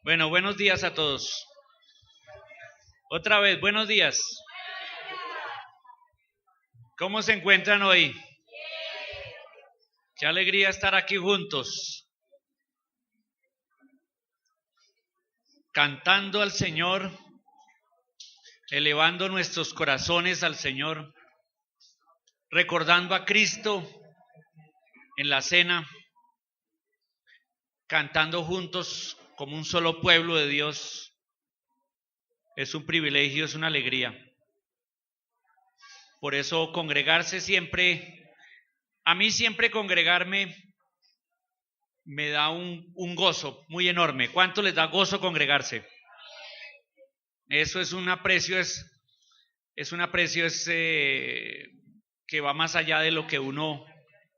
Bueno, buenos días a todos. Otra vez, buenos días. ¿Cómo se encuentran hoy? Qué alegría estar aquí juntos, cantando al Señor, elevando nuestros corazones al Señor, recordando a Cristo en la cena, cantando juntos como un solo pueblo de Dios. Es un privilegio, es una alegría. Por eso congregarse siempre, a mí siempre congregarme me da un gozo muy enorme. ¿Cuánto les da gozo congregarse? Eso es un aprecio, que va más allá de lo que uno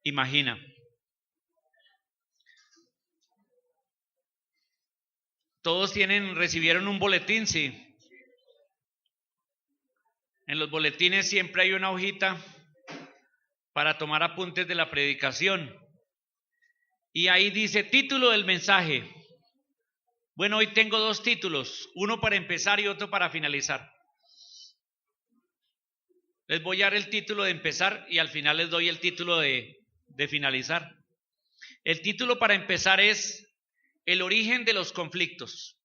imagina. Todos recibieron un boletín, sí. En los boletines siempre hay una hojita para tomar apuntes de la predicación. Y ahí dice título del mensaje. Bueno, hoy tengo dos títulos, uno para empezar y otro para finalizar. Les voy a dar el título de empezar y al final les doy el título de finalizar. El título para empezar es El origen de los conflictos.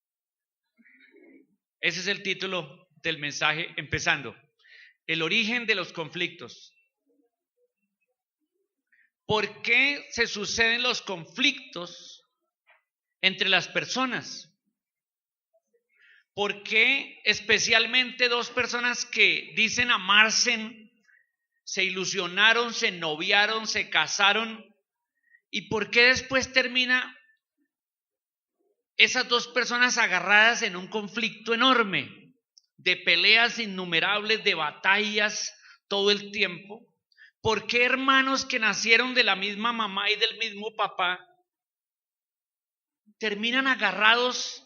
Ese es el título del mensaje empezando. El origen de los conflictos. ¿Por qué se suceden los conflictos entre las personas? ¿Por qué especialmente dos personas que dicen amarse, se ilusionaron, se noviaron, se casaron? ¿Y por qué después termina esas dos personas agarradas en un conflicto enorme, de peleas innumerables, de batallas todo el tiempo? ¿Por qué hermanos que nacieron de la misma mamá y del mismo papá terminan agarrados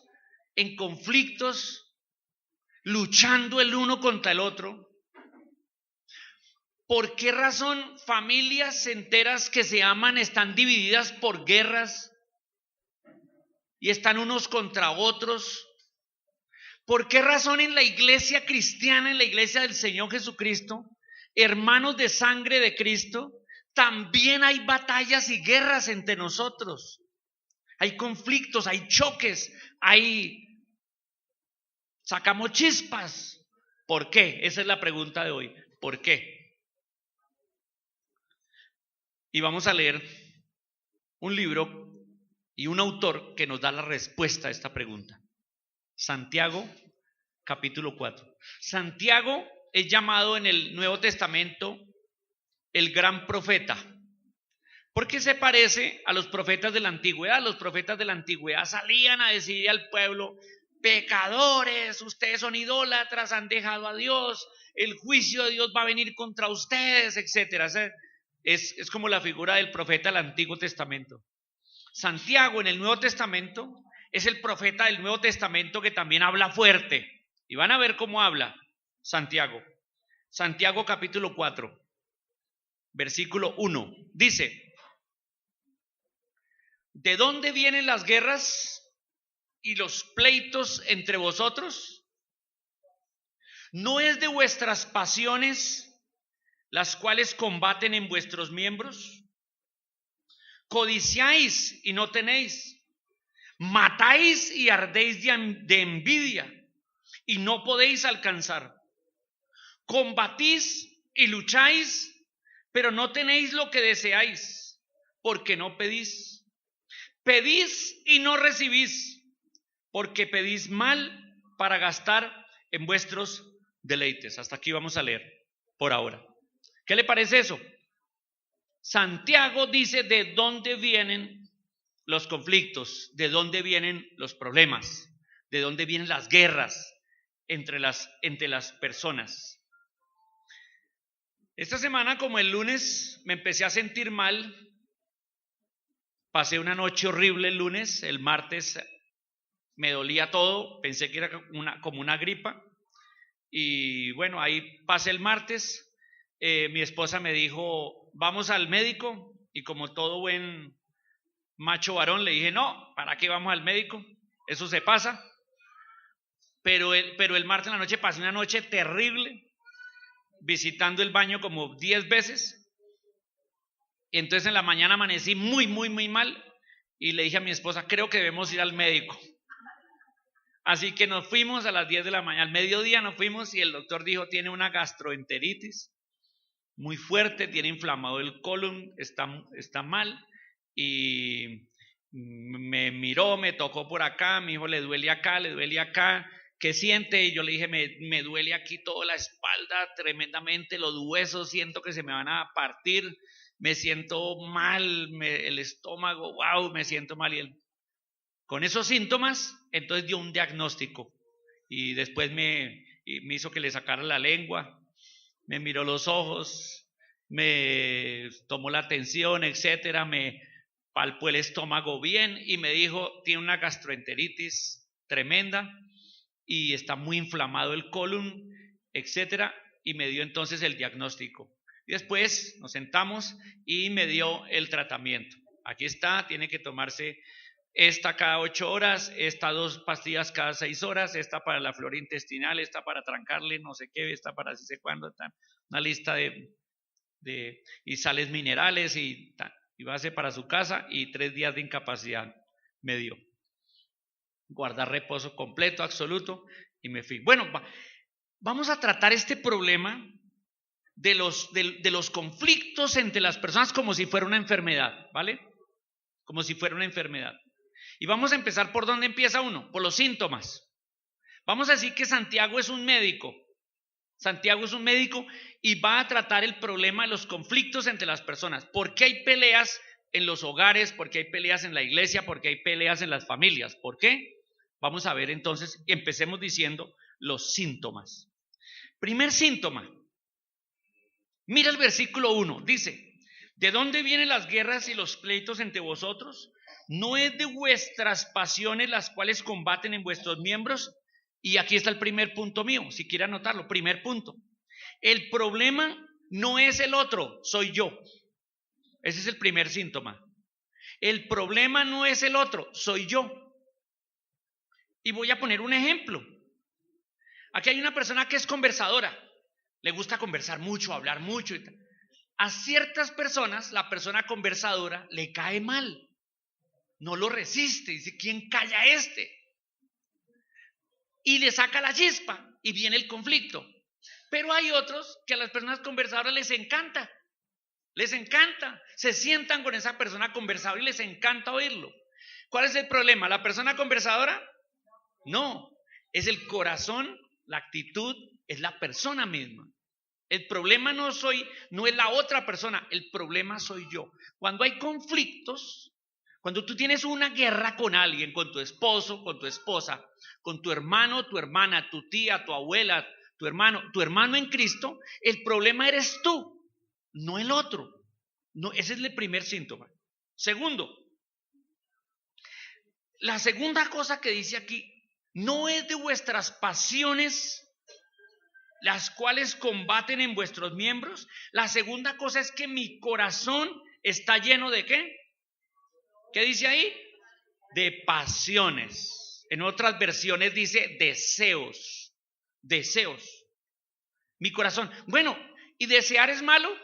en conflictos, luchando el uno contra el otro? ¿Por qué razón familias enteras que se aman están divididas por guerras y están unos contra otros? ¿Por qué razón en la iglesia cristiana, en la iglesia del Señor Jesucristo, hermanos de sangre de Cristo, también hay batallas y guerras entre nosotros? Hay conflictos, hay choques, sacamos chispas. ¿Por qué? Esa es la pregunta de hoy. ¿Por qué? Y vamos a leer un libro y un autor que nos da la respuesta a esta pregunta. Santiago, capítulo 4. Santiago es llamado en el Nuevo Testamento el gran profeta, porque se parece a los profetas de la antigüedad. Los profetas de la antigüedad salían a decirle al pueblo: pecadores, ustedes son idólatras, han dejado a Dios, el juicio de Dios va a venir contra ustedes, etcétera. Es como la figura del profeta del Antiguo Testamento. Santiago en el Nuevo Testamento es el profeta del Nuevo Testamento que también habla fuerte. Y van a ver cómo habla Santiago. Santiago capítulo 4, versículo 1. Dice: ¿de dónde vienen las guerras y los pleitos entre vosotros? ¿No es de vuestras pasiones las cuales combaten en vuestros miembros? Codiciáis y no tenéis, matáis y ardéis de envidia y no podéis alcanzar. Combatís y lucháis, pero no tenéis lo que deseáis, porque no pedís. Pedís y no recibís, porque pedís mal para gastar en vuestros deleites. Hasta aquí vamos a leer por ahora. ¿Qué le parece eso? Santiago dice de dónde vienen los conflictos, de dónde vienen los problemas, de dónde vienen las guerras entre las personas. Esta semana, como el lunes me empecé a sentir mal, pasé una noche horrible el lunes, el martes me dolía todo, pensé que era como una gripa, y bueno, ahí pasé el martes. Mi esposa me dijo: vamos al médico, y como todo buen macho varón le dije: no, ¿para qué vamos al médico? eso se pasa. Pero el martes en la noche pasé una noche terrible, visitando el baño como 10 veces. Y entonces en la mañana amanecí muy, muy, muy mal. Y le dije a mi esposa, creo que debemos ir al médico. Así que nos fuimos a las 10 de la mañana, al mediodía nos fuimos y el doctor dijo, tiene una gastroenteritis muy fuerte, tiene inflamado el colon, está mal. Y me miró, me tocó por acá, me dijo, le duele acá, ¿qué siente? Y yo le dije, me duele aquí toda la espalda tremendamente, los huesos siento que se me van a partir, me siento mal, el estómago, wow, me siento mal. Y él, con esos síntomas, entonces dio un diagnóstico y después me hizo que le sacara la lengua, me miró los ojos, me tomó la tensión, etcétera, me palpó el estómago bien y me dijo, tiene una gastroenteritis tremenda y está muy inflamado el colon, etcétera, y me dio entonces el diagnóstico. Y después nos sentamos y me dio el tratamiento. Aquí está, tiene que tomarse esta cada 8 horas, esta 2 pastillas cada 6 horas, esta para la flora intestinal, esta para trancarle no sé qué, esta para no sé cuándo, una lista de y sales minerales y base para su casa y 3 días de incapacidad me dio. Guardar reposo completo, absoluto y me fui. Bueno, vamos a tratar este problema de los conflictos entre las personas como si fuera una enfermedad, ¿vale? Como si fuera una enfermedad. Y vamos a empezar por dónde empieza uno, por los síntomas. Vamos a decir que Santiago es un médico. Santiago es un médico y va a tratar el problema de los conflictos entre las personas. ¿Por qué hay peleas en los hogares? ¿Por qué hay peleas en la iglesia? ¿Por qué hay peleas en las familias? ¿Por qué? Vamos a ver entonces, empecemos diciendo los síntomas. Primer síntoma. Mira el versículo 1, dice, ¿de dónde vienen las guerras y los pleitos entre vosotros? ¿No es de vuestras pasiones las cuales combaten en vuestros miembros? Y aquí está el primer punto mío, si quiere anotarlo, primer punto. El problema no es el otro, soy yo. Ese es el primer síntoma. El problema no es el otro, soy yo. Y voy a poner un ejemplo. Aquí hay una persona que es conversadora, le gusta conversar mucho, hablar mucho. A ciertas personas, la persona conversadora le cae mal. No lo resiste, dice, ¿quién calla a este? Y le saca la chispa y viene el conflicto. Pero hay otros que a las personas conversadoras les encanta, se sientan con esa persona conversadora y les encanta oírlo. ¿Cuál es el problema? ¿La persona conversadora? No, es el corazón, la actitud, es la persona misma. El problema no es la otra persona, el problema soy yo. Cuando hay conflictos, cuando tú tienes una guerra con alguien, con tu esposo, con tu esposa, con tu hermano, tu hermana, tu tía, tu abuela, tu hermano en Cristo, el problema eres tú, no el otro. No, ese es el primer síntoma. Segundo, la segunda cosa que dice aquí, no es de vuestras pasiones las cuales combaten en vuestros miembros. La segunda cosa es que mi corazón está lleno de ¿qué? ¿Qué dice ahí? De pasiones. En otras versiones dice deseos. Mi corazón. Bueno, ¿y desear es malo?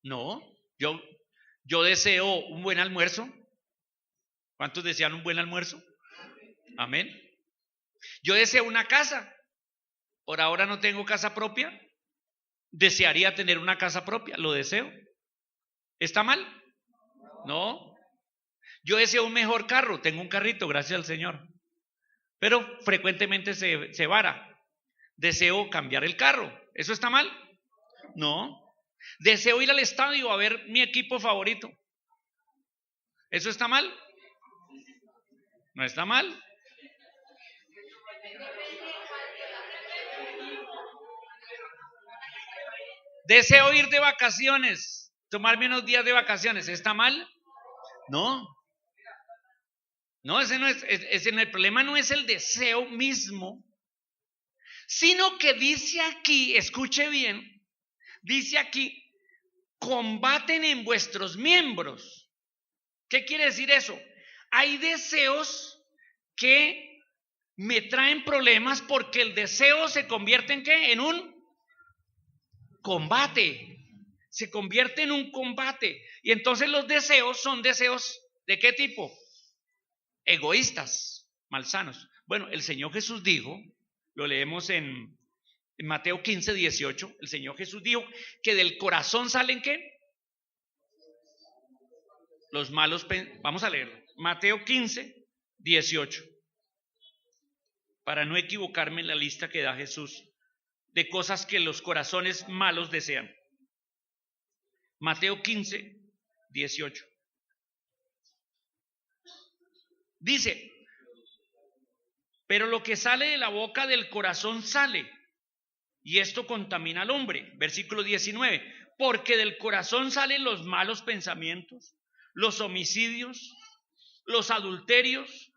No, yo deseo un buen almuerzo. ¿Cuántos desean un buen almuerzo? Amén. Yo deseo una casa. Por ahora no tengo casa propia. Desearía tener una casa propia, lo deseo. ¿Está mal? No. Yo deseo un mejor carro, tengo un carrito, gracias al Señor. Pero frecuentemente se vara. Deseo cambiar el carro. ¿Eso está mal? No. Deseo ir al estadio a ver mi equipo favorito. ¿Eso está mal? No está mal. Deseo ir de vacaciones, tomarme unos días de vacaciones. ¿Está mal? No. No, ese no es, el problema no es el deseo mismo, sino que dice aquí, escuche bien, dice aquí, combaten en vuestros miembros. ¿Qué quiere decir eso? Hay deseos que me traen problemas porque el deseo se convierte en ¿qué? En un combate. Se convierte en un combate. Y entonces los deseos son deseos ¿de qué tipo? Egoístas, malsanos. Bueno, el Señor Jesús dijo, lo leemos en Mateo 15, 18, el Señor Jesús dijo que del corazón salen ¿qué? Los malos. Vamos a leerlo. Mateo 15, 18. Para no equivocarme en la lista que da Jesús de cosas que los corazones malos desean. Mateo 15, 18. Dice, pero lo que sale de la boca del corazón sale, y esto contamina al hombre. Versículo 19, porque del corazón salen los malos pensamientos, los homicidios, los adulterios,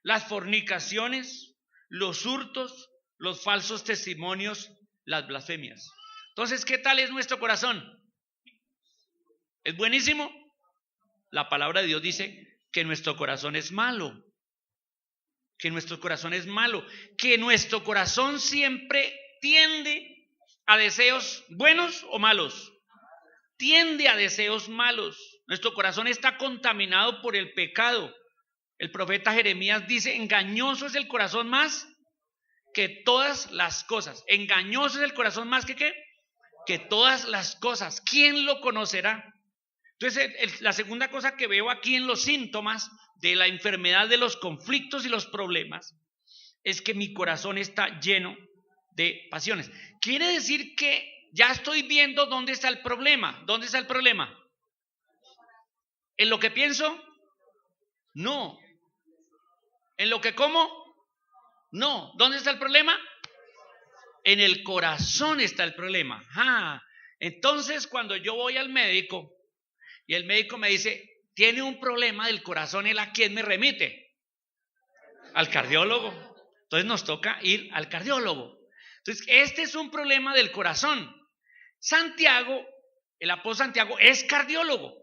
las fornicaciones, los hurtos, los falsos testimonios, las blasfemias. Entonces, ¿qué tal es nuestro corazón? ¿Es buenísimo? La palabra de Dios dice que nuestro corazón es malo. Que nuestro corazón es malo. Que nuestro corazón siempre tiende a deseos buenos o malos. Tiende a deseos malos. Nuestro corazón está contaminado por el pecado. El profeta Jeremías dice, engañoso es el corazón más que todas las cosas. Engañoso es el corazón más que ¿qué? Que todas las cosas. ¿Quién lo conocerá? Entonces, la segunda cosa que veo aquí en los síntomas de la enfermedad de los conflictos y los problemas es que mi corazón está lleno de pasiones. Quiere decir que ya estoy viendo dónde está el problema. ¿Dónde está el problema? ¿En lo que pienso? No. ¿En lo que como? No. ¿Dónde está el problema? En el corazón está el problema. Entonces, cuando yo voy al médico y el médico me dice, tiene un problema del corazón, ¿él a quién me remite? Al cardiólogo. Entonces nos toca ir al cardiólogo. Entonces, este es un problema del corazón. Santiago, el apóstol Santiago, es cardiólogo.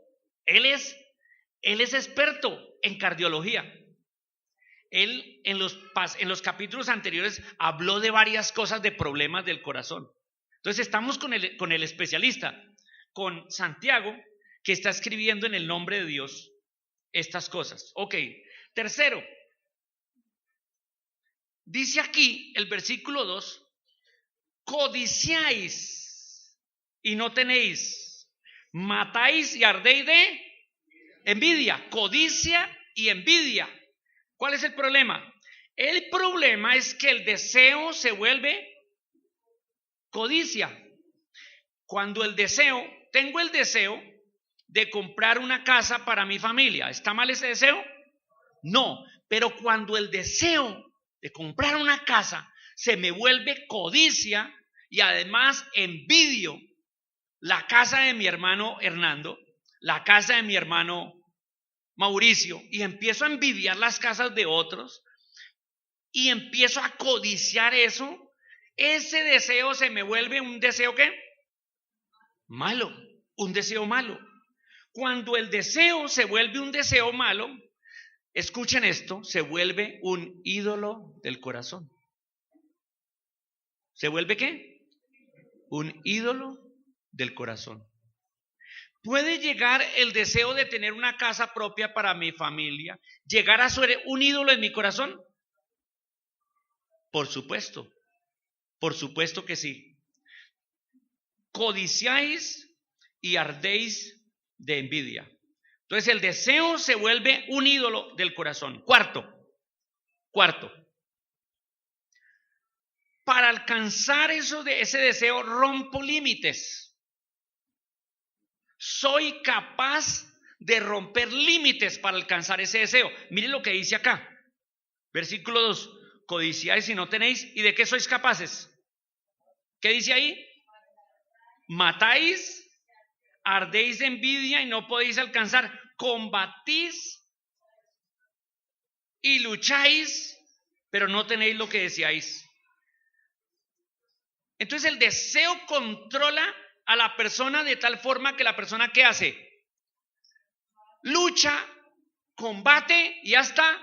Él es experto en cardiología. Él en los capítulos anteriores habló de varias cosas de problemas del corazón. Entonces estamos con el especialista, con Santiago, que está escribiendo en el nombre de Dios estas cosas. Ok, tercero, dice aquí el versículo 2, codiciáis y no tenéis, matáis y ardéis de envidia, codicia y envidia. ¿Cuál es el problema? El problema es que el deseo se vuelve codicia. Cuando tengo el deseo de comprar una casa para mi familia, ¿está mal ese deseo? No, pero cuando el deseo de comprar una casa se me vuelve codicia y además envidio la casa de mi hermano Hernando, la casa de mi hermano Mauricio, y empiezo a envidiar las casas de otros y empiezo a codiciar eso, ese deseo se me vuelve un deseo ¿qué? Malo, un deseo malo. Cuando el deseo se vuelve un deseo malo, escuchen esto, se vuelve un ídolo del corazón. ¿Se vuelve qué? Un ídolo del corazón. ¿Puede llegar el deseo de tener una casa propia para mi familia, llegar a ser un ídolo en mi corazón? Por supuesto que sí. Codiciáis y ardéis de envidia. Entonces el deseo se vuelve un ídolo del corazón. Cuarto, para alcanzar ese deseo rompo límites. Soy capaz de romper límites para alcanzar ese deseo. Mire lo que dice acá. Versículo 2. Codiciáis y no tenéis. ¿Y de qué sois capaces? ¿Qué dice ahí? Matáis, ardéis de envidia y no podéis alcanzar. Combatís y lucháis, pero no tenéis lo que deseáis. Entonces el deseo controla a la persona de tal forma que la persona ¿qué hace? Lucha, combate y hasta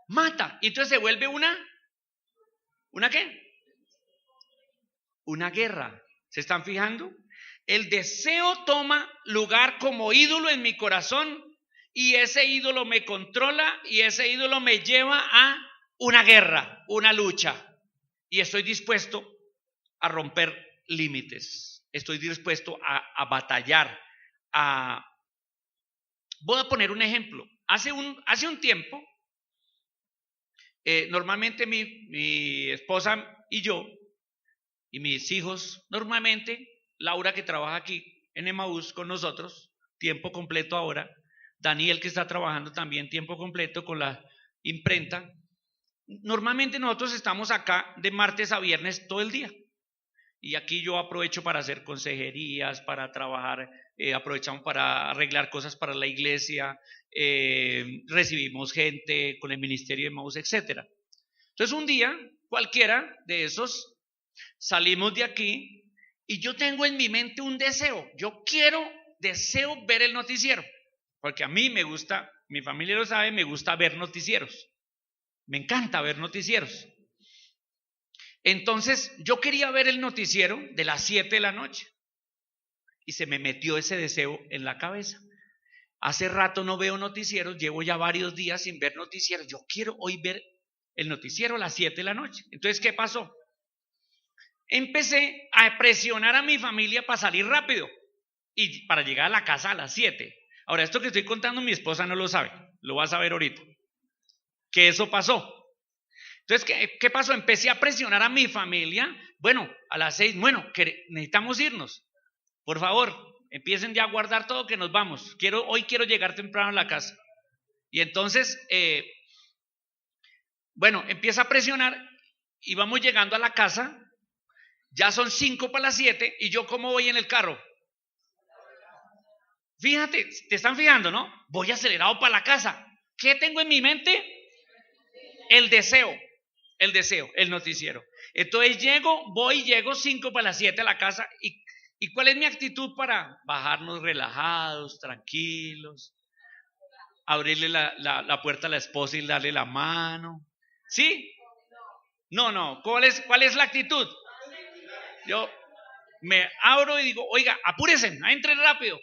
mata. Y entonces se vuelve ¿una qué? Una guerra. ¿Se están fijando? El deseo toma lugar como ídolo en mi corazón y ese ídolo me controla y ese ídolo me lleva a una guerra, una lucha. Y estoy dispuesto a romper límites. Estoy dispuesto a batallar. Voy a poner un ejemplo. Hace un tiempo, normalmente mi esposa y yo y mis hijos, normalmente, Laura que trabaja aquí en Emaús con nosotros, tiempo completo ahora, Daniel que está trabajando también tiempo completo con la imprenta, normalmente nosotros estamos acá de martes a viernes todo el día. Y aquí yo aprovecho para hacer consejerías, para trabajar, aprovechamos para arreglar cosas para la iglesia, recibimos gente con el ministerio de Emaús, etc. Entonces un día, cualquiera de esos, salimos de aquí y yo tengo en mi mente un deseo. Deseo ver el noticiero, porque a mí me gusta, mi familia lo sabe, me gusta ver noticieros. Me encanta ver noticieros. Entonces yo quería ver el noticiero de las 7 de la noche y se me metió ese deseo en la cabeza. Hace rato no veo noticieros, llevo ya varios días sin ver noticieros. Yo quiero hoy ver el noticiero a las 7 de la noche. Entonces, ¿qué pasó? Empecé a presionar a mi familia para salir rápido y para llegar a la casa a las 7. Ahora, esto que estoy contando mi esposa no lo sabe, lo va a saber ahorita, que eso pasó. Entonces, ¿qué pasó? Empecé a presionar a mi familia, bueno, a las 6, bueno, que necesitamos irnos, por favor, empiecen ya a guardar todo que nos vamos, hoy quiero llegar temprano a la casa. Y entonces, bueno, empieza a presionar y vamos llegando a la casa. Ya son 5 para las 7 y yo ¿cómo voy en el carro? Fíjate, te están fijando, ¿no? Voy acelerado para la casa. ¿Qué tengo en mi mente? El deseo, el noticiero. Entonces llego 5 para las 7 a la casa y ¿cuál es mi actitud para bajarnos relajados, tranquilos? Abrirle la puerta a la esposa y darle la mano. ¿Sí? No. ¿Cuál es la actitud? Yo me abro y digo, oiga, apúrense, entren rápido.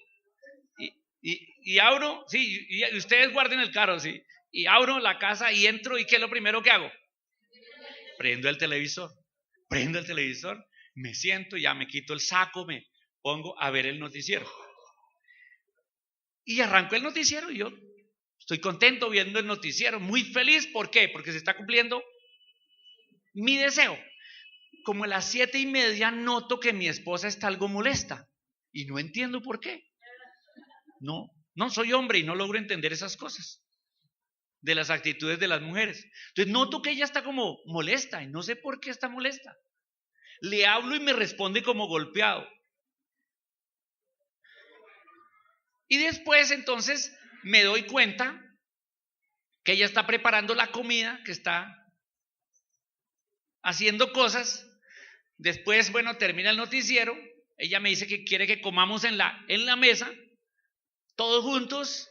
Y abro, sí, y ustedes guarden el carro, sí. Y abro la casa y entro, ¿y qué es lo primero que hago? Prendo el televisor, me siento, ya me quito el saco, me pongo a ver el noticiero. Y arranco el noticiero y yo estoy contento viendo el noticiero, muy feliz. ¿Por qué? Porque se está cumpliendo mi deseo. Como a las 7:30 noto que mi esposa está algo molesta y no entiendo por qué. No soy hombre y no logro entender esas cosas de las actitudes de las mujeres. Entonces noto que ella está como molesta y no sé por qué está molesta. Le hablo y me responde como golpeado. Y después entonces me doy cuenta que ella está preparando la comida, que está haciendo cosas. Después, bueno, termina el noticiero. Ella me dice que quiere que comamos en la mesa, todos juntos.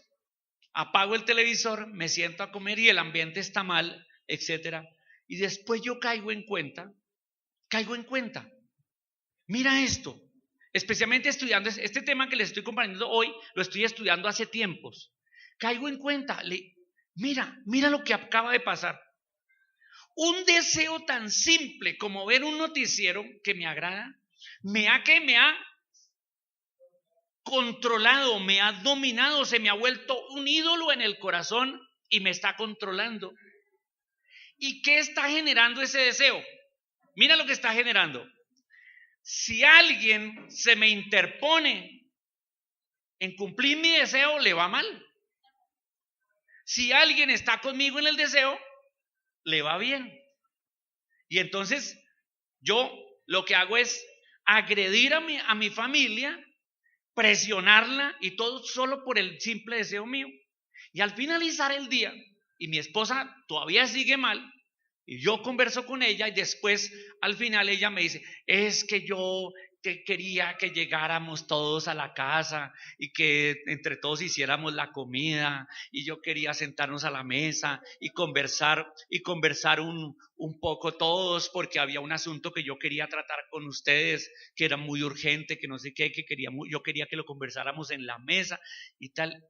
Apago el televisor, me siento a comer y el ambiente está mal, etc. Y después yo caigo en cuenta. Mira esto, especialmente estudiando este tema que les estoy compartiendo hoy, lo estoy estudiando hace tiempos. Caigo en cuenta, mira lo que acaba de pasar. Un deseo tan simple como ver un noticiero que me agrada, me ha controlado, me ha dominado, se me ha vuelto un ídolo en el corazón y me está controlando. ¿Y qué está generando ese deseo? Mira lo que está generando. Si alguien se me interpone en cumplir mi deseo, le va mal. Si alguien está conmigo en el deseo, le va bien. Y entonces yo lo que hago es agredir a mi familia, presionarla y todo solo por el simple deseo mío. Y al finalizar el día, y mi esposa todavía sigue mal, y yo converso con ella y después al final ella me dice, es que yo que quería que llegáramos todos a la casa y que entre todos hiciéramos la comida, y yo quería sentarnos a la mesa y conversar un poco todos, porque había un asunto que yo quería tratar con ustedes que era muy urgente, que no sé qué, yo quería que lo conversáramos en la mesa y tal.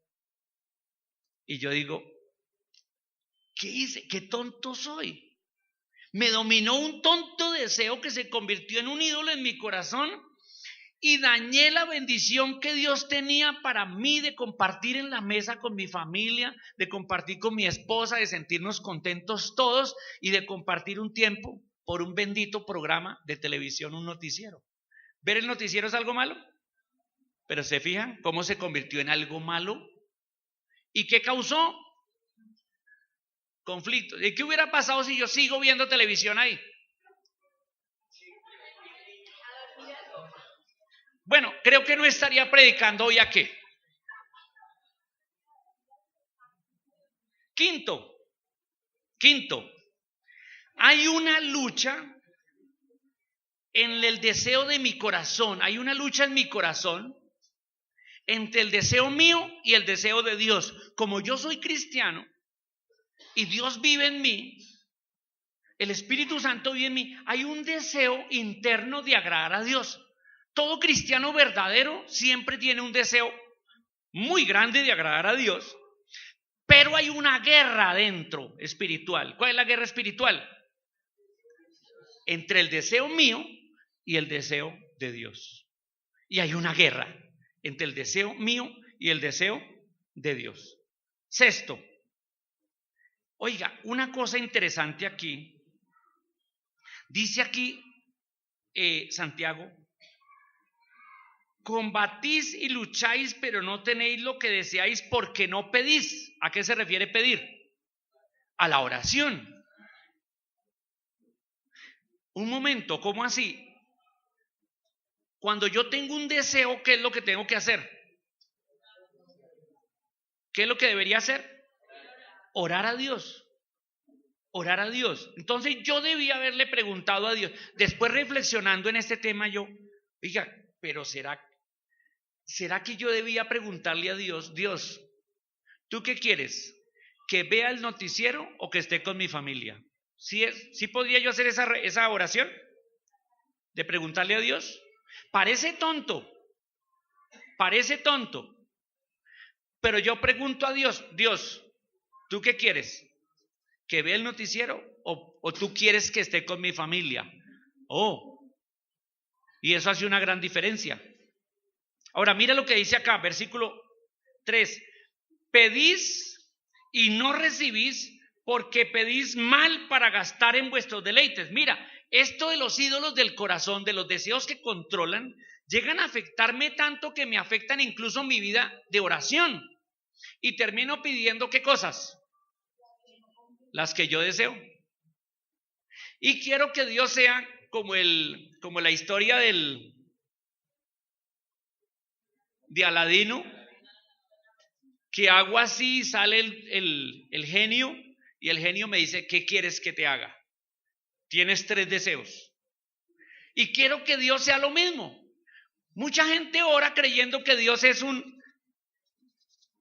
Y yo digo, ¿qué hice? ¿Qué tonto soy? Me dominó un tonto deseo que se convirtió en un ídolo en mi corazón y dañé la bendición que Dios tenía para mí de compartir en la mesa con mi familia, de compartir con mi esposa, de sentirnos contentos todos y de compartir un tiempo por un bendito programa de televisión, un noticiero. ¿Ver el noticiero es algo malo? Pero ¿se fijan cómo se convirtió en algo malo? ¿Y qué causó? Conflictos. ¿Y qué hubiera pasado si yo sigo viendo televisión ahí? Bueno, creo que no estaría predicando hoy aquí. Quinto, hay una lucha en el deseo de mi corazón, hay una lucha en mi corazón entre el deseo mío y el deseo de Dios. Como yo soy cristiano y Dios vive en mí, el Espíritu Santo vive en mí, hay un deseo interno de agradar a Dios. Todo cristiano verdadero siempre tiene un deseo muy grande de agradar a Dios, pero hay una guerra dentro espiritual. ¿Cuál es la guerra espiritual? Entre el deseo mío y el deseo de Dios. Y hay una guerra entre el deseo mío y el deseo de Dios. Sexto, oiga, una cosa interesante aquí. Dice aquí Santiago, combatís y lucháis, pero no tenéis lo que deseáis porque no pedís. ¿A qué se refiere pedir? A la oración. Un momento, ¿cómo así? Cuando yo tengo un deseo, ¿qué es lo que tengo que hacer? ¿Qué es lo que debería hacer? Orar a Dios. Orar a Dios. Entonces yo debía haberle preguntado a Dios. Después reflexionando en este tema yo, oiga, pero ¿será que yo debía preguntarle a Dios, Dios, ¿tú qué quieres? ¿Que vea el noticiero o que esté con mi familia? ¿Sí podría yo hacer esa oración? De preguntarle a Dios. Parece tonto, pero yo pregunto a Dios, Dios, ¿tú qué quieres? ¿Que vea el noticiero o tú quieres que esté con mi familia? Y eso hace una gran diferencia. Ahora mira lo que dice acá, versículo 3. Pedís y no recibís porque pedís mal para gastar en vuestros deleites. Mira, esto de los ídolos del corazón, de los deseos que controlan, llegan a afectarme tanto que me afectan incluso mi vida de oración. Y termino pidiendo ¿qué cosas? Las que yo deseo. Y quiero que Dios sea como la historia de Aladino, que hago así y sale el genio, y el genio me dice, ¿qué quieres que te haga? Tienes 3 deseos. Y quiero que Dios sea lo mismo. Mucha gente ora creyendo que Dios es un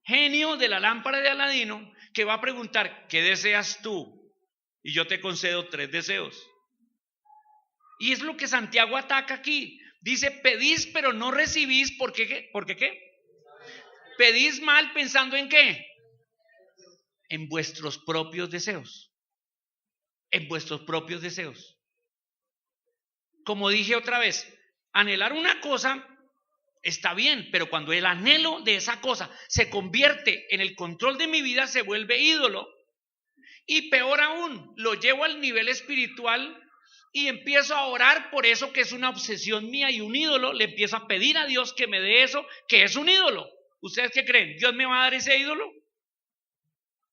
genio de la lámpara de Aladino que va a preguntar, ¿qué deseas tú? Y yo te concedo 3 deseos. Y es lo que Santiago ataca aquí. Dice, pedís pero no recibís, ¿por qué? ¿Qué? Pedís mal pensando en ¿qué? En vuestros propios deseos. En vuestros propios deseos. Como dije otra vez, anhelar una cosa está bien, pero cuando el anhelo de esa cosa se convierte en el control de mi vida, se vuelve ídolo. Y peor aún, lo llevo al nivel espiritual y empiezo a orar por eso que es una obsesión mía y un ídolo. Le empiezo a pedir a Dios que me dé eso que es un ídolo. ¿Ustedes qué creen? ¿Dios me va a dar ese ídolo?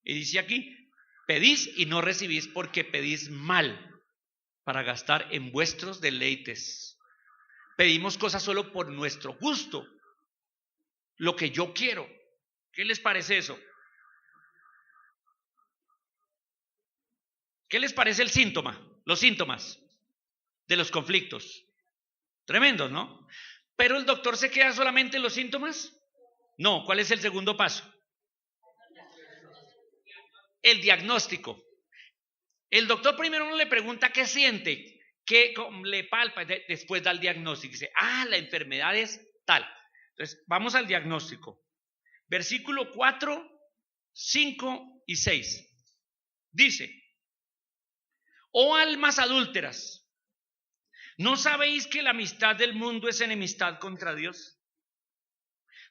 Y dice aquí, pedís y no recibís porque pedís mal para gastar en vuestros deleites. Pedimos cosas solo por nuestro gusto, lo que yo quiero. ¿Qué les parece eso? ¿Qué les parece el síntoma? Los síntomas de los conflictos. Tremendo, ¿no? Pero el doctor se queda solamente en los síntomas. No, ¿cuál es el segundo paso? El diagnóstico. El doctor primero no le pregunta qué siente, qué le palpa, después da el diagnóstico. Dice, la enfermedad es tal. Entonces, vamos al diagnóstico. Versículo 4, 5 y 6. Dice, oh almas adúlteras, ¿no sabéis que la amistad del mundo es enemistad contra Dios?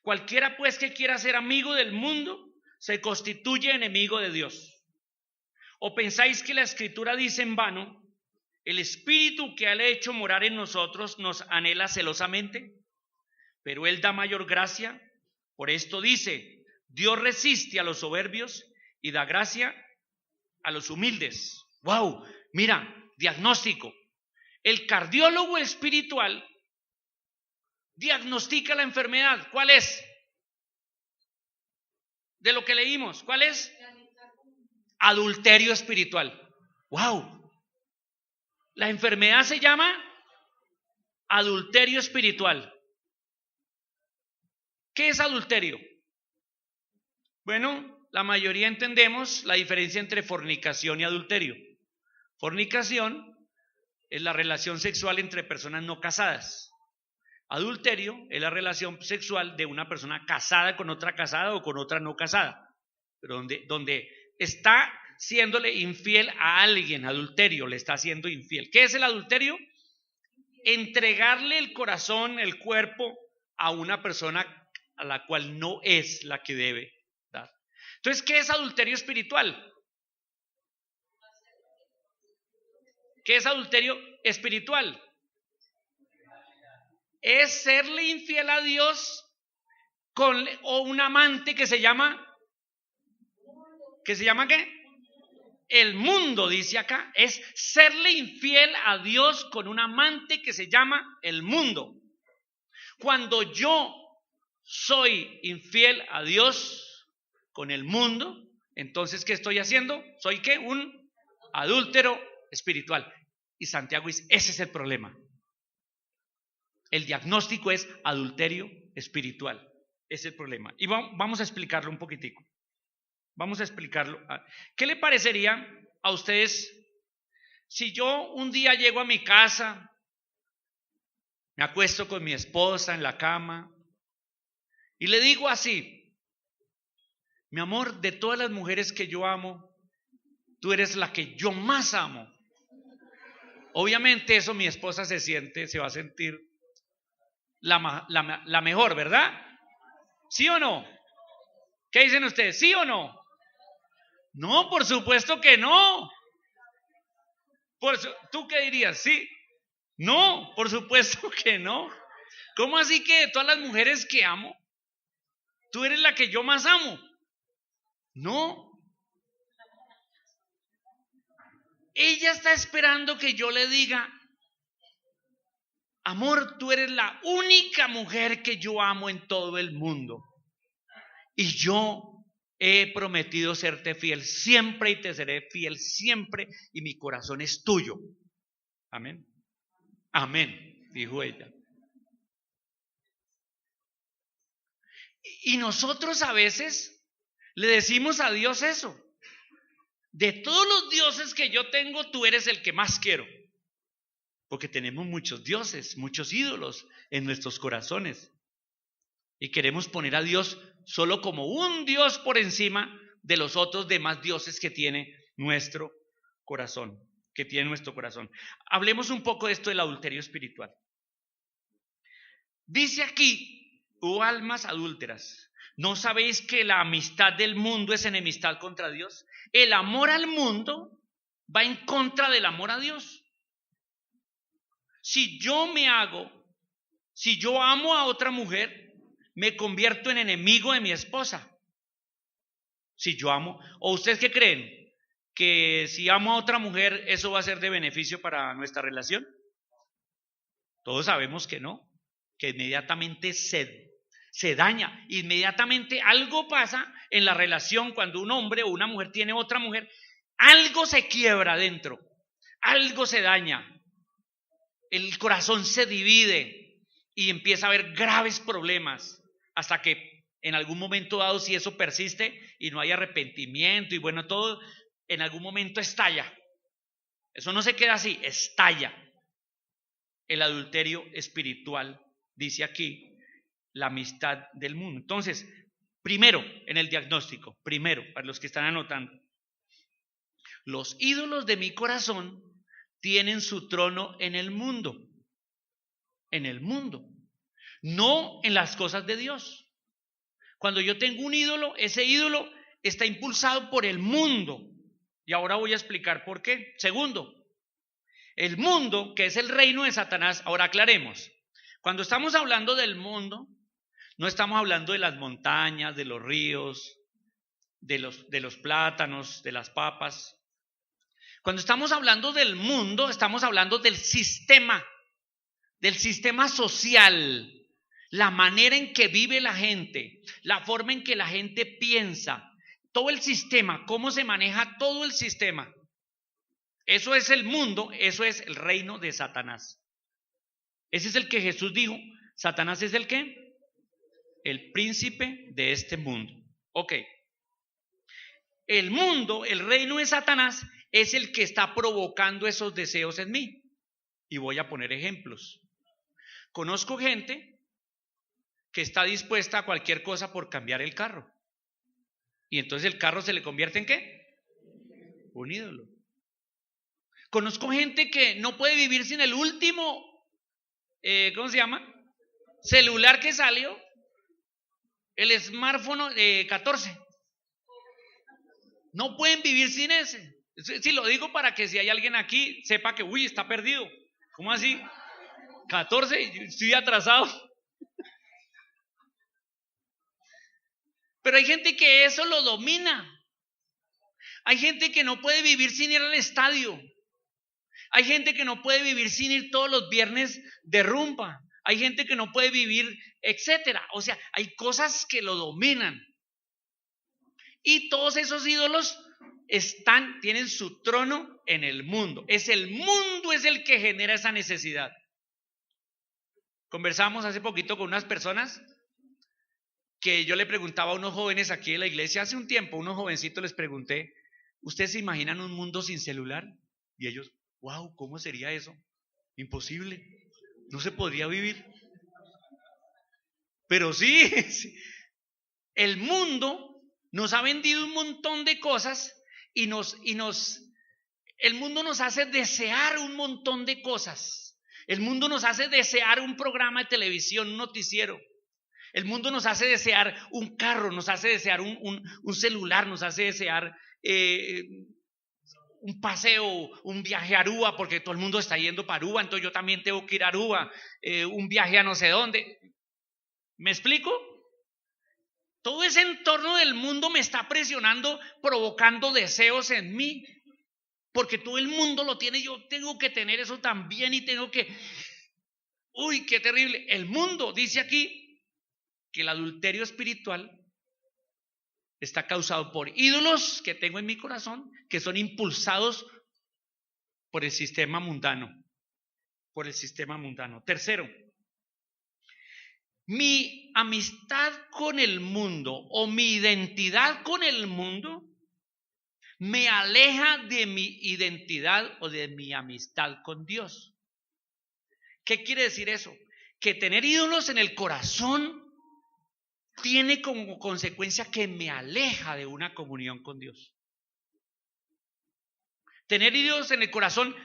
Cualquiera pues que quiera ser amigo del mundo se constituye enemigo de Dios. ¿O pensáis que la Escritura dice en vano, el Espíritu que Él ha hecho morar en nosotros nos anhela celosamente? Pero Él da mayor gracia. Por esto dice, Dios resiste a los soberbios y da gracia a los humildes. ¡Wow! Mira, diagnóstico. El cardiólogo espiritual diagnostica la enfermedad. ¿Cuál es? De lo que leímos, ¿cuál es? Adulterio espiritual. ¡Wow! La enfermedad se llama adulterio espiritual. ¿Qué es adulterio? Bueno, la mayoría entendemos la diferencia entre fornicación y adulterio. Fornicación es la relación sexual entre personas no casadas. Adulterio es la relación sexual de una persona casada con otra casada o con otra no casada, pero donde está siéndole infiel a alguien. Adulterio, le está haciendo infiel. ¿Qué es el adulterio? Entregarle el corazón, el cuerpo a una persona a la cual no es la que debe dar. Entonces, ¿qué es adulterio espiritual? ¿Qué es adulterio espiritual? Es serle infiel a Dios o un amante que se llama ¿qué? El mundo, dice acá, es serle infiel a Dios con un amante que se llama el mundo. Cuando yo soy infiel a Dios con el mundo, entonces ¿qué estoy haciendo? ¿Soy qué? Un adúltero espiritual. Y Santiago dice, ese es el problema. El diagnóstico es adulterio espiritual. Ese es el problema. Y vamos a explicarlo un poquitico. Vamos a explicarlo. ¿Qué le parecería a ustedes si yo un día llego a mi casa, me acuesto con mi esposa en la cama y le digo así, mi amor, de todas las mujeres que yo amo, tú eres la que yo más amo? Obviamente eso mi esposa se va a sentir la mejor, ¿verdad? ¿Sí o no? ¿Qué dicen ustedes? ¿Sí o no? No, por supuesto que no. ¿Tú qué dirías? ¿Sí? No, por supuesto que no. ¿Cómo así que de todas las mujeres que amo, tú eres la que yo más amo? No. Ella está esperando que yo le diga, amor, tú eres la única mujer que yo amo en todo el mundo. Y yo he prometido serte fiel siempre y te seré fiel siempre y mi corazón es tuyo. Amén. Amén, dijo ella. Y nosotros a veces le decimos a Dios eso. De todos los dioses que yo tengo, tú eres el que más quiero. Porque tenemos muchos dioses, muchos ídolos en nuestros corazones. Y queremos poner a Dios solo como un Dios por encima de los otros demás dioses que tiene nuestro corazón. Hablemos un poco de esto del adulterio espiritual. Dice aquí, oh almas adúlteras, ¿no sabéis que la amistad del mundo es enemistad contra Dios? El amor al mundo va en contra del amor a Dios. Si yo amo a otra mujer, me convierto en enemigo de mi esposa. Si yo amo, ¿o ustedes qué creen? ¿Que si amo a otra mujer, eso va a ser de beneficio para nuestra relación? Todos sabemos que no, que inmediatamente se daña, inmediatamente algo pasa en la relación cuando un hombre o una mujer tiene otra mujer, algo se quiebra dentro, algo se daña. el corazón se divide y empieza a haber graves problemas hasta que en algún momento dado, si eso persiste y no hay arrepentimiento y bueno, todo en algún momento estalla. Eso no se queda así, estalla. El adulterio espiritual, dice aquí, la amistad del mundo. Entonces, primero, en el diagnóstico, primero, para los que están anotando, los ídolos de mi corazón tienen su trono en el mundo, no en las cosas de Dios. Cuando yo tengo un ídolo, ese ídolo está impulsado por el mundo. Y ahora voy a explicar por qué. Segundo, el mundo, que es el reino de Satanás. Ahora aclaremos. Cuando estamos hablando del mundo, no estamos hablando de las montañas, de los ríos, de los plátanos, de las papas. Cuando estamos hablando del mundo, estamos hablando del sistema social. La manera en que vive la gente, la forma en que la gente piensa, todo el sistema, cómo se maneja todo el sistema. Eso es el mundo, eso es el reino de Satanás. Ese es el que Jesús dijo. ¿Satanás es el qué? El príncipe de este mundo. Ok. El mundo, el reino de Satanás, es el que está provocando esos deseos en mí. Y voy a poner ejemplos. Conozco gente que está dispuesta a cualquier cosa por cambiar el carro. Y entonces el carro se le convierte en ¿qué? Un ídolo. Conozco gente que no puede vivir sin el último, ¿cómo se llama? Celular que salió, el smartphone 14. No pueden vivir sin ese. Sí, lo digo para que si hay alguien aquí sepa que, uy, está perdido. ¿Cómo así? 14, estoy atrasado. Pero hay gente que eso lo domina. Hay gente que no puede vivir sin ir al estadio. Hay gente que no puede vivir sin ir todos los viernes de rumba. Hay gente que no puede vivir, etcétera. O sea, hay cosas que lo dominan. Y todos esos ídolos tienen su trono en el mundo. Es el mundo es el que genera esa necesidad. Conversamos hace poquito con unas personas que yo le preguntaba a unos jóvenes aquí en la iglesia hace un tiempo, unos jovencitos les pregunté, ¿ustedes se imaginan un mundo sin celular? Y ellos, wow, ¿cómo sería eso? Imposible, no se podría vivir. Pero sí, el mundo nos ha vendido un montón de cosas y el mundo nos hace desear un montón de cosas. El mundo nos hace desear un programa de televisión, un noticiero. El mundo nos hace desear un carro, nos hace desear un celular, nos hace desear un paseo, un viaje a Aruba, porque todo el mundo está yendo para Aruba, entonces yo también tengo que ir a Aruba, un viaje a no sé dónde. ¿Me explico? Todo ese entorno del mundo me está presionando, provocando deseos en mí, porque todo el mundo lo tiene, yo tengo que tener eso también y tengo que... Uy, qué terrible. El mundo, dice aquí, que el adulterio espiritual está causado por ídolos que tengo en mi corazón, que son impulsados por el sistema mundano. Tercero, mi amistad con el mundo o mi identidad con el mundo me aleja de mi identidad o de mi amistad con Dios. ¿Qué quiere decir eso? Que tener ídolos en el corazón tiene como consecuencia que me aleja de una comunión con Dios. Tener ídolos en el corazón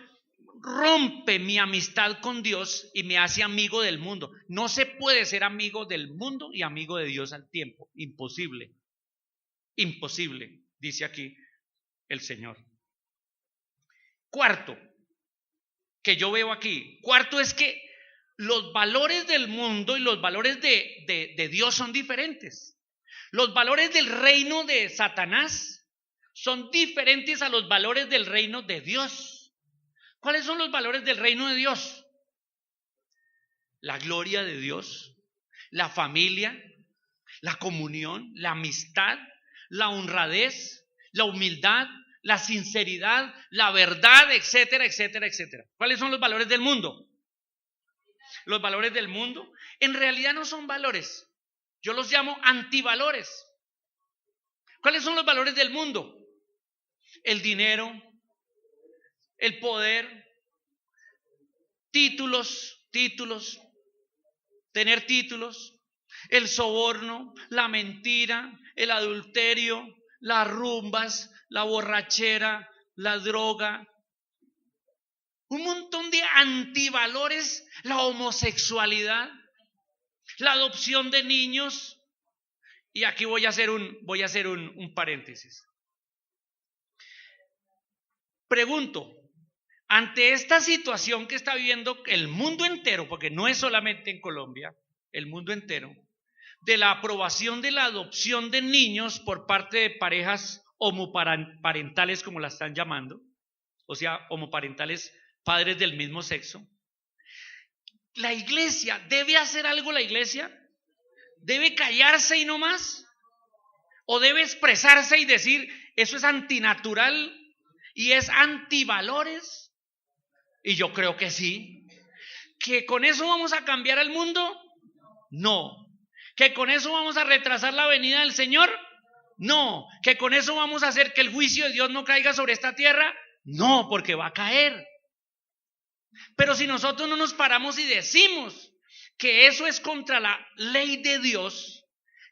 rompe mi amistad con Dios y me hace amigo del mundo. No se puede ser amigo del mundo y amigo de Dios al tiempo. Imposible. Imposible, dice aquí el Señor. Cuarto, que yo veo aquí. Cuarto es que los valores del mundo y los valores de Dios son diferentes. Los valores del reino de Satanás son diferentes a los valores del reino de Dios. ¿Cuáles son los valores del reino de Dios? La gloria de Dios, la familia, la comunión, la amistad, la honradez, la humildad, la sinceridad, la verdad, etcétera, etcétera, etcétera. ¿Cuáles son los valores del mundo? los valores del mundo, en realidad no son valores. Yo los llamo antivalores. ¿Cuáles son los valores del mundo? El dinero, el poder, títulos, tener títulos, el soborno, la mentira, el adulterio, las rumbas, la borrachera, la droga, un montón de antivalores, la homosexualidad, la adopción de niños. Y aquí voy a hacer un paréntesis. Pregunto, ante esta situación que está viviendo el mundo entero, porque no es solamente en Colombia, el mundo entero, de la aprobación de la adopción de niños por parte de parejas homoparentales, como la están llamando, o sea, homoparentales, padres del mismo sexo, ¿la iglesia debe hacer algo? ¿La iglesia debe callarse y no más? ¿O debe expresarse y decir, eso es antinatural y es antivalores? Y yo creo que sí. ¿Que con eso vamos a cambiar el mundo? No. ¿Que con eso vamos a retrasar la venida del Señor? No. ¿Que con eso vamos a hacer que el juicio de Dios no caiga sobre esta tierra? No, porque va a caer. Pero si nosotros no nos paramos y decimos que eso es contra la ley de Dios,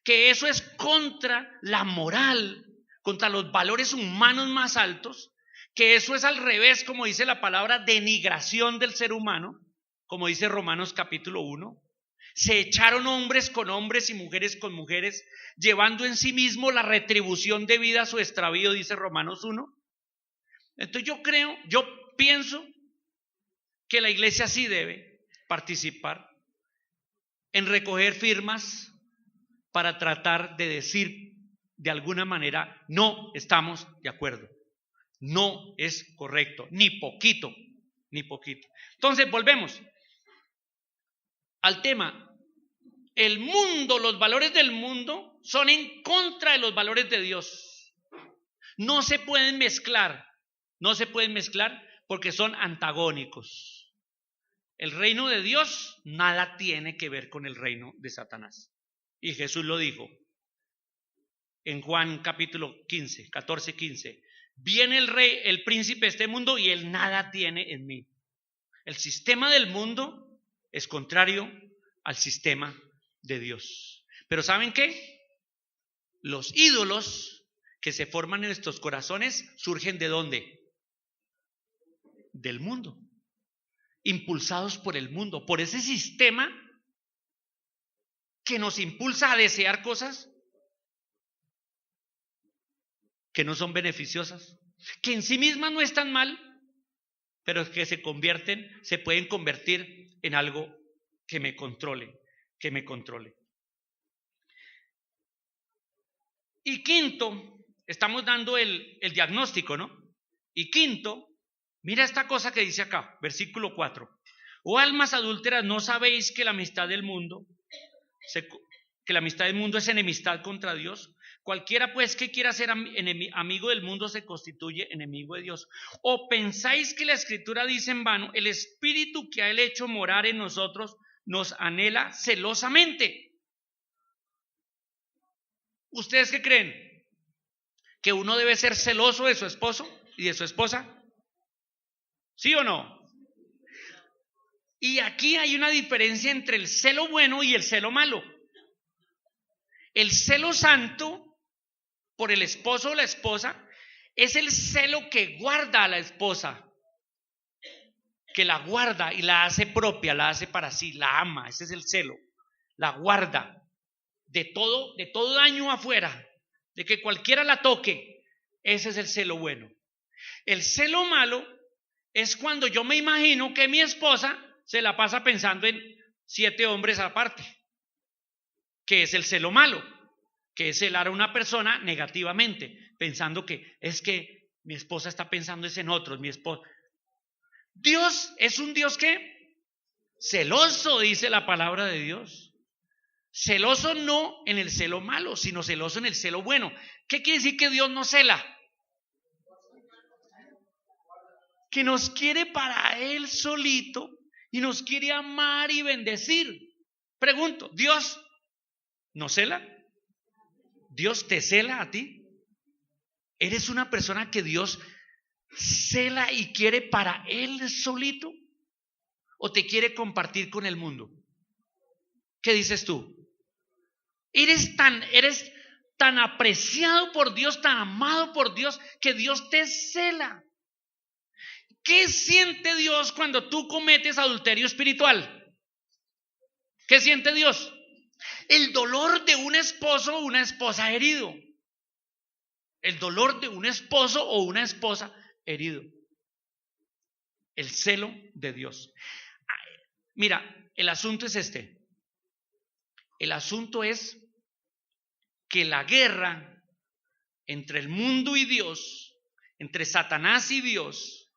que eso es contra la moral, contra los valores humanos más altos, que eso es al revés, como dice la palabra, denigración del ser humano, como dice Romanos capítulo 1, se echaron hombres con hombres y mujeres con mujeres, llevando en sí mismo la retribución debida a su extravío, dice Romanos 1. Entonces yo pienso que la iglesia sí debe participar en recoger firmas para tratar de decir de alguna manera, no estamos de acuerdo, no es correcto, ni poquito. Entonces volvemos al tema. El mundo, los valores del mundo son en contra de los valores de Dios. No se pueden mezclar porque son antagónicos. El reino de Dios nada tiene que ver con el reino de Satanás. Y Jesús lo dijo en Juan capítulo 14:15. Viene el rey, el príncipe de este mundo, y él nada tiene en mí. El sistema del mundo es contrario al sistema de Dios. Pero ¿saben qué? Los ídolos que se forman en nuestros corazones surgen ¿de dónde? Del mundo. Impulsados por el mundo, por ese sistema que nos impulsa a desear cosas que no son beneficiosas, que en sí mismas no están mal, pero que se pueden convertir en algo que me controle. Y quinto, estamos dando el diagnóstico, ¿no? Y quinto, mira esta cosa que dice acá, versículo 4. Oh almas adúlteras, ¿no sabéis que la amistad del mundo es enemistad contra Dios? Cualquiera pues que quiera ser amigo del mundo se constituye enemigo de Dios. ¿O pensáis que la Escritura dice en vano, el Espíritu que ha hecho morar en nosotros nos anhela celosamente? ¿Ustedes qué creen? ¿Que uno debe ser celoso de su esposo y de su esposa? ¿Sí o no? Y aquí hay una diferencia entre el celo bueno y el celo malo. El celo santo por el esposo o la esposa es el celo que guarda a la esposa, que la guarda y la hace propia, la hace para sí, la ama. Ese es el celo, la guarda de todo daño afuera, de que cualquiera la toque. Ese es el celo bueno. El celo malo es cuando yo me imagino que mi esposa se la pasa pensando en 7 hombres aparte, que es el celo malo, que es celar a una persona negativamente, pensando que es que mi esposa está pensando en otros, mi esposa. Dios es un Dios que celoso, dice la palabra de Dios. Celoso no en el celo malo, sino celoso en el celo bueno. ¿Qué quiere decir que Dios no cela? Que nos quiere para Él solito y nos quiere amar y bendecir. Pregunto, ¿Dios nos cela? ¿Dios te cela a ti? ¿Eres una persona que Dios cela y quiere para Él solito? ¿O te quiere compartir con el mundo? ¿Qué dices tú? Eres tan apreciado por Dios, tan amado por Dios, que Dios te cela. ¿Qué siente Dios cuando tú cometes adulterio espiritual? ¿Qué siente Dios? El dolor de un esposo o una esposa herido. El dolor de un esposo o una esposa herido. El celo de Dios. Mira, el asunto es este. El asunto es que la guerra entre el mundo y Dios, entre Satanás y Dios,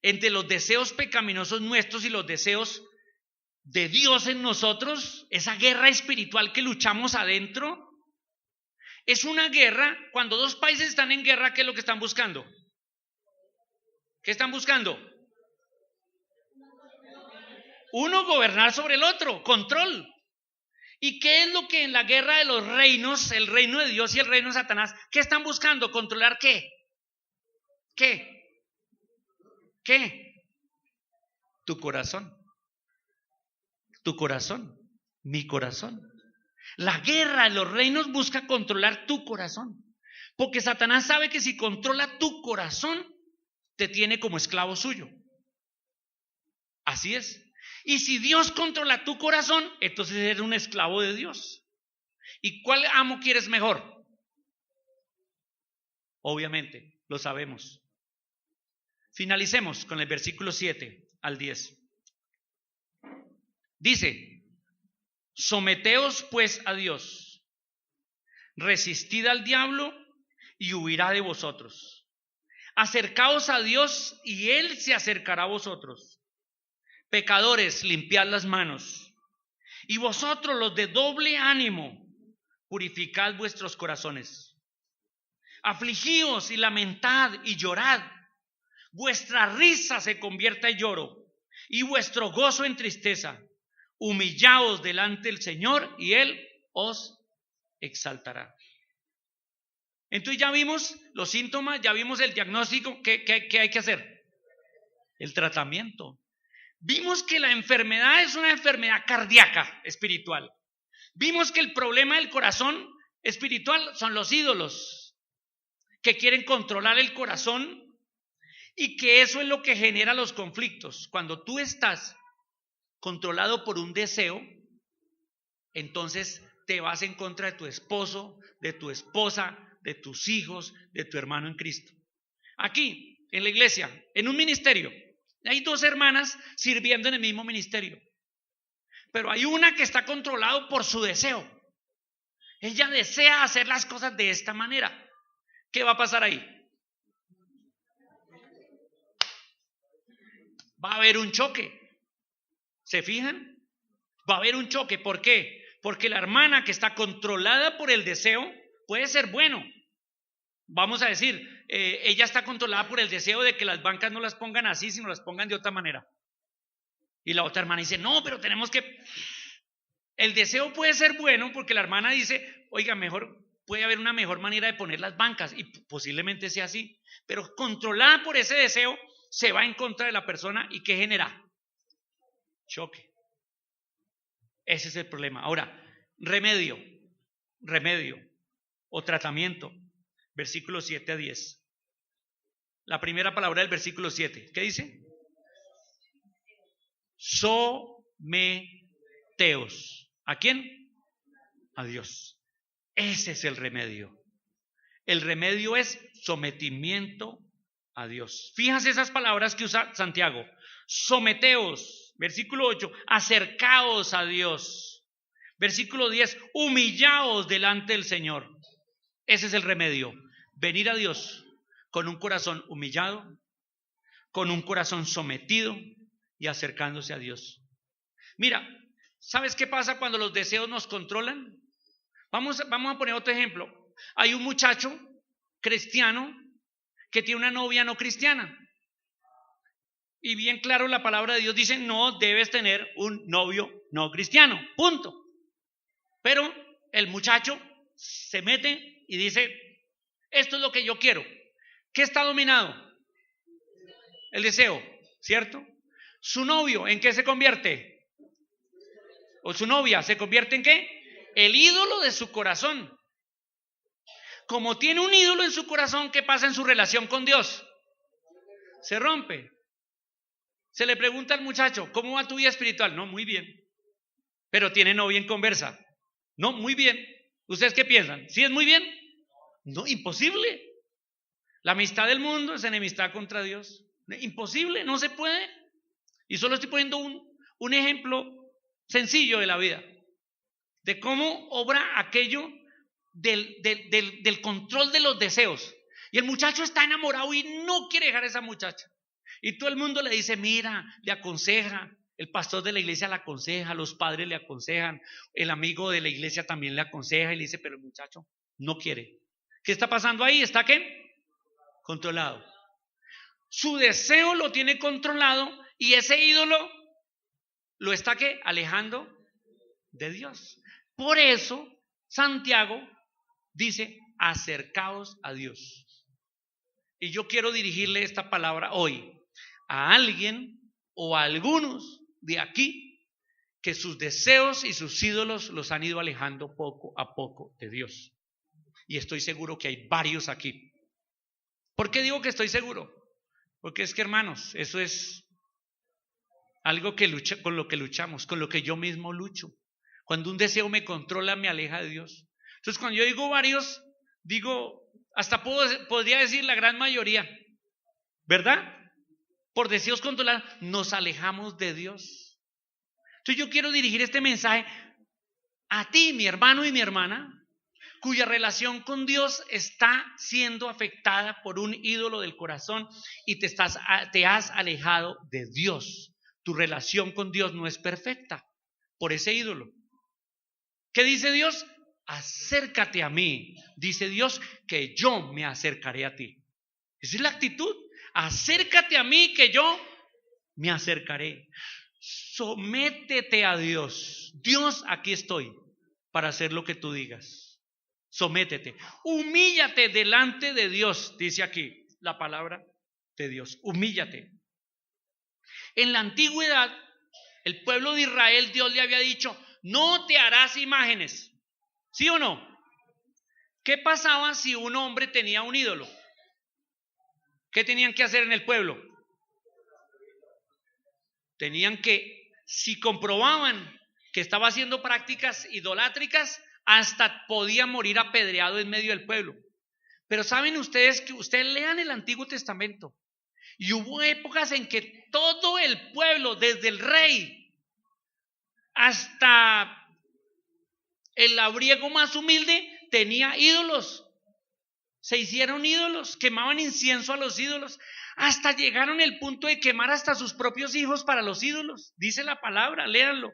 entre los deseos pecaminosos nuestros y los deseos de Dios en nosotros, esa guerra espiritual que luchamos adentro, es una guerra. Cuando dos países están en guerra, ¿qué es lo que están buscando? ¿Qué están buscando? Uno, gobernar sobre el otro, control. ¿Y qué es lo que en la guerra de los reinos, el reino de Dios y el reino de Satanás, qué están buscando? ¿Controlar qué? ¿Qué? Tu corazón. Tu corazón. Mi corazón. La guerra de los reinos busca controlar tu corazón. Porque Satanás sabe que si controla tu corazón, te tiene como esclavo suyo. Así es. Y si Dios controla tu corazón, entonces eres un esclavo de Dios. ¿Y cuál amo quieres mejor? Obviamente, lo sabemos. Finalicemos con el versículo 7 al 10. Dice: someteos pues a Dios, resistid al diablo y huirá de vosotros. Acercaos a Dios y Él se acercará a vosotros. Pecadores, limpiad las manos. Y vosotros, los de doble ánimo, purificad vuestros corazones. Afligíos y lamentad y llorad. Vuestra risa se convierta en lloro y vuestro gozo en tristeza. Humillaos delante del Señor y Él os exaltará. Entonces ya vimos los síntomas, ya vimos el diagnóstico. ¿Qué hay que hacer? El tratamiento. Vimos que la enfermedad es una enfermedad cardíaca espiritual. Vimos que el problema del corazón espiritual son los ídolos que quieren controlar el corazón, y que eso es lo que genera los conflictos. Cuando tú estás controlado por un deseo, entonces te vas en contra de tu esposo, de tu esposa, de tus hijos, de tu hermano en Cristo. Aquí, en la iglesia, en un ministerio, hay dos hermanas sirviendo en el mismo ministerio, pero hay una que está controlado por su deseo. Ella desea hacer las cosas de esta manera. ¿Qué va a pasar ahí? Va a haber un choque. ¿Se fijan? Va a haber un choque. ¿Por qué? Porque la hermana que está controlada por el deseo puede ser bueno. Vamos a decir, ella está controlada por el deseo de que las bancas no las pongan así, sino las pongan de otra manera. Y la otra hermana dice: no, pero tenemos que... El deseo puede ser bueno porque la hermana dice: oiga, puede haber una mejor manera de poner las bancas, y posiblemente sea así. Pero controlada por ese deseo, se va en contra de la persona. ¿Y qué genera? Choque. Ese es el problema. Ahora, remedio o tratamiento. Versículos 7 a 10. La primera palabra del versículo 7. ¿Qué dice? Someteos. ¿A quién? A Dios. Ese es el remedio. El remedio es sometimiento a Dios. Fíjense esas palabras que usa Santiago. Someteos. Versículo 8. Acercaos a Dios. Versículo 10. Humillaos delante del Señor. Ese es el remedio. Venir a Dios con un corazón humillado, con un corazón sometido y acercándose a Dios. Mira, ¿sabes qué pasa cuando los deseos nos controlan? Vamos a poner otro ejemplo. Hay un muchacho cristiano que tiene una novia no cristiana. Y bien claro, la palabra de Dios dice, no debes tener un novio no cristiano, punto. Pero el muchacho se mete y dice, esto es lo que yo quiero. ¿Qué está dominado? El deseo, ¿cierto? Su novio, ¿en qué se convierte? O su novia, ¿se convierte en qué? El ídolo de su corazón. Como tiene un ídolo en su corazón, ¿qué pasa en su relación con Dios? Se rompe. Se le pregunta al muchacho, ¿cómo va tu vida espiritual? No, muy bien. Pero tiene novia en conversa. No, muy bien. ¿Ustedes qué piensan? ¿Sí es muy bien? No, imposible. La amistad del mundo es enemistad contra Dios. Imposible, no se puede. Y solo estoy poniendo un ejemplo sencillo de la vida, de cómo obra aquello del control de los deseos. Y el muchacho está enamorado y no quiere dejar a esa muchacha. Y todo el mundo le dice, mira, le aconseja, el pastor de la iglesia le aconseja, los padres le aconsejan, el amigo de la iglesia también le aconseja y le dice, pero el muchacho no quiere. ¿Qué está pasando ahí? ¿Está qué? Controlado. Su deseo lo tiene controlado y ese ídolo lo está ¿qué? Alejando de Dios. Por eso Santiago dice, acercaos a Dios. Y yo quiero dirigirle esta palabra hoy a alguien o a algunos de aquí que sus deseos y sus ídolos los han ido alejando poco a poco de Dios. Y estoy seguro que hay varios aquí. ¿Por qué digo que estoy seguro? Porque es que, hermanos, eso es algo que con lo que luchamos, con lo que yo mismo lucho. Cuando un deseo me controla, me aleja de Dios. Entonces, cuando yo digo varios, digo, hasta podría decir la gran mayoría, ¿verdad? Por deseos controlados, nos alejamos de Dios. Entonces, yo quiero dirigir este mensaje a ti, mi hermano y mi hermana, cuya relación con Dios está siendo afectada por un ídolo del corazón y te has alejado de Dios. Tu relación con Dios no es perfecta por ese ídolo. ¿Qué dice Dios? Acércate a mí. Dice Dios que yo me acercaré a ti. Esa es la actitud. Acércate a mí que yo me acercaré. Sométete a Dios. Dios, aquí estoy para hacer lo que tú digas. Sométete. Humíllate delante de Dios, dice aquí la palabra de Dios. Humíllate. En la antigüedad, el pueblo de Israel, Dios le había dicho, no te harás imágenes. ¿Sí o no? ¿Qué pasaba si un hombre tenía un ídolo? ¿Qué tenían que hacer en el pueblo? Tenían que, si comprobaban que estaba haciendo prácticas idolátricas, hasta podía morir apedreado en medio del pueblo. Pero saben ustedes que ustedes lean el Antiguo Testamento y hubo épocas en que todo el pueblo, desde el rey hasta el labriego más humilde, tenía ídolos. Se hicieron ídolos, quemaban incienso a los ídolos, hasta llegaron al punto de quemar hasta sus propios hijos para los ídolos. Dice la palabra, léanlo.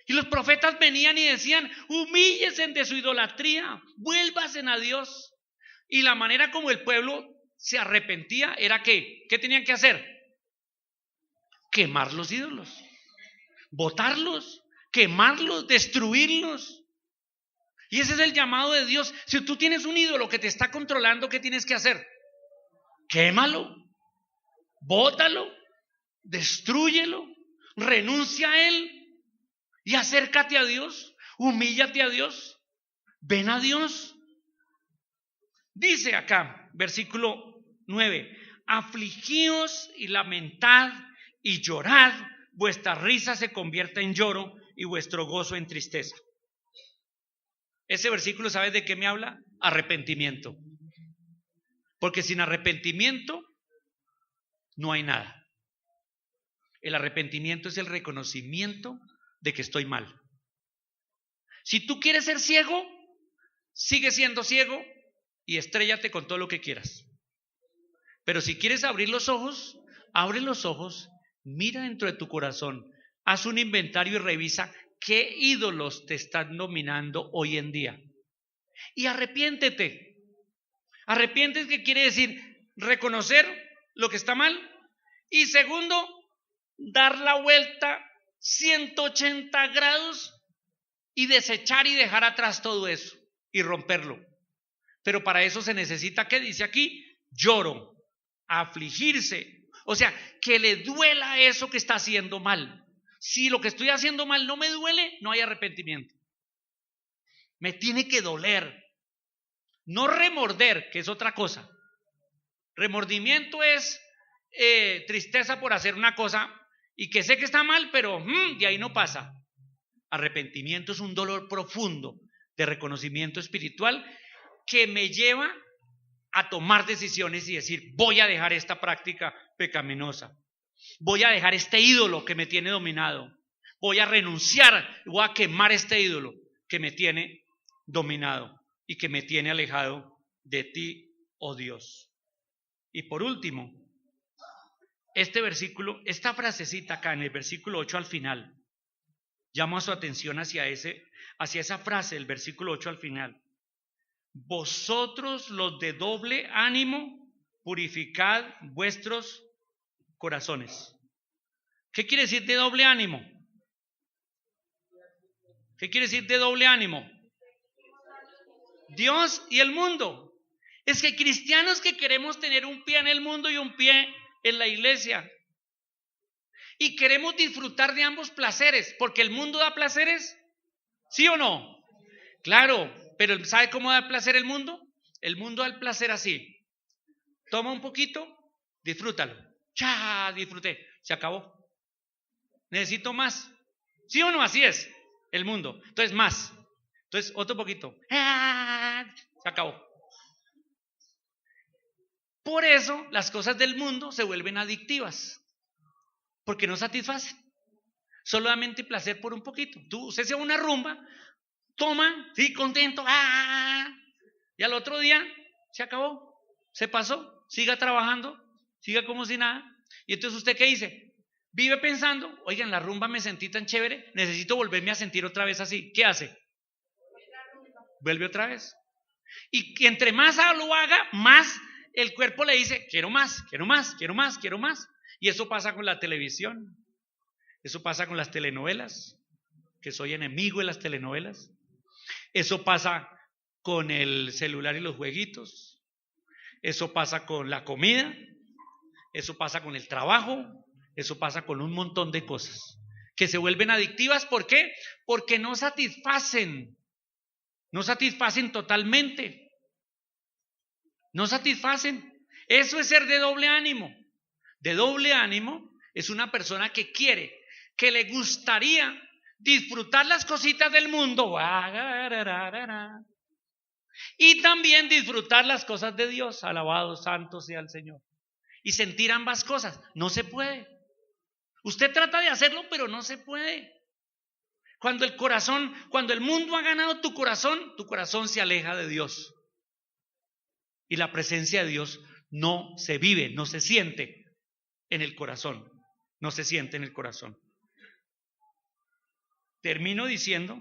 Y los profetas venían y decían, humíllense de su idolatría, vuélvasen a Dios. Y la manera como el pueblo se arrepentía era que, ¿qué tenían que hacer? Quemar los ídolos, botarlos, quemarlos, destruirlos. Y ese es el llamado de Dios. Si tú tienes un ídolo que te está controlando, ¿qué tienes que hacer? Quémalo, bótalo, destrúyelo, renuncia a él y acércate a Dios, humíllate a Dios, ven a Dios. Dice acá, versículo 9, afligíos y lamentad y llorad, vuestra risa se convierta en lloro y vuestro gozo en tristeza. Ese versículo, ¿sabes de qué me habla? Arrepentimiento. Porque sin arrepentimiento no hay nada. El arrepentimiento es el reconocimiento de que estoy mal. Si tú quieres ser ciego, sigue siendo ciego y estréllate con todo lo que quieras. Pero si quieres abrir los ojos, abre los ojos, mira dentro de tu corazón, haz un inventario y revisa qué ídolos te están dominando hoy en día. Y arrepiéntete. Arrepiéntete, ¿qué quiere decir? Reconocer lo que está mal Y segundo, dar la vuelta 180 grados y desechar y dejar atrás todo eso y romperlo. Pero para eso se necesita, ¿qué dice aquí? Lloro, afligirse. O sea, que le duela eso que está haciendo mal. Si lo que estoy haciendo mal no me duele, no hay arrepentimiento. Me tiene que doler. No remorder, que es otra cosa. Remordimiento es tristeza por hacer una cosa y que sé que está mal, pero de ahí no pasa. Arrepentimiento es un dolor profundo de reconocimiento espiritual que me lleva a tomar decisiones y decir, voy a dejar esta práctica pecaminosa, voy a dejar este ídolo que me tiene dominado, voy a renunciar, voy a quemar este ídolo que me tiene dominado y que me tiene alejado de ti, oh Dios. Y por último, este versículo, esta frasecita acá en el versículo 8 al final, llamo a su atención hacia esa frase, el versículo 8 al final. Vosotros los de doble ánimo, purificad vuestros corazones. ¿Qué quiere decir de doble ánimo? ¿Qué quiere decir de doble ánimo? Dios y el mundo. Es que cristianos que queremos tener un pie en el mundo y un pie en la iglesia. Y queremos disfrutar de ambos placeres, porque el mundo da placeres, ¿sí o no? Claro, pero ¿sabe cómo da placer el mundo? El mundo da el placer así. Toma un poquito, disfrútalo. Ya, disfruté, se acabó. Necesito más. ¿Sí o no? Así es el mundo. Entonces, más. Entonces, otro poquito. Se acabó. Por eso las cosas del mundo se vuelven adictivas, porque no satisfacen. Solamente placer por un poquito. Usted se va a una rumba, toma, sí, contento, y al otro día se acabó, se pasó, siga trabajando, siga como si nada. Y entonces ¿usted qué dice? Vive pensando, oigan, la rumba me sentí tan chévere, necesito volverme a sentir otra vez así. ¿Qué hace? Vuelve otra vez. Y entre más lo haga, más el cuerpo le dice, quiero más, quiero más, quiero más, quiero más. Y eso pasa con la televisión, eso pasa con las telenovelas, que soy enemigo de las telenovelas. Eso pasa con el celular y los jueguitos. Eso pasa con la comida. Eso pasa con el trabajo. Eso pasa con un montón de cosas que se vuelven adictivas. ¿Por qué? Porque no satisfacen. No satisfacen totalmente. No satisfacen. Eso es ser de doble ánimo. De doble ánimo es una persona que quiere, que le gustaría disfrutar las cositas del mundo y también disfrutar las cosas de Dios. Alabado, santo sea el Señor. Y sentir ambas cosas. No se puede. Usted trata de hacerlo, pero no se puede. Cuando el mundo ha ganado tu corazón se aleja de Dios. Y la presencia de Dios no se vive, no se siente en el corazón. No se siente en el corazón. Termino diciendo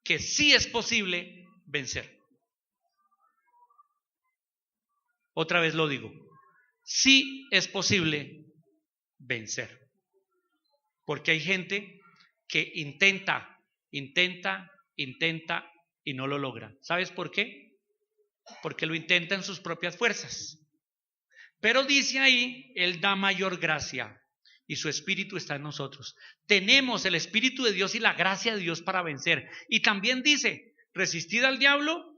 que sí es posible vencer. Otra vez lo digo. Sí es posible vencer. Porque hay gente que intenta y no lo logra. ¿Sabes por qué? Porque lo intenta en sus propias fuerzas. Pero dice ahí, Él da mayor gracia y su Espíritu está en nosotros. Tenemos el Espíritu de Dios y la gracia de Dios para vencer. Y también dice, resistid al diablo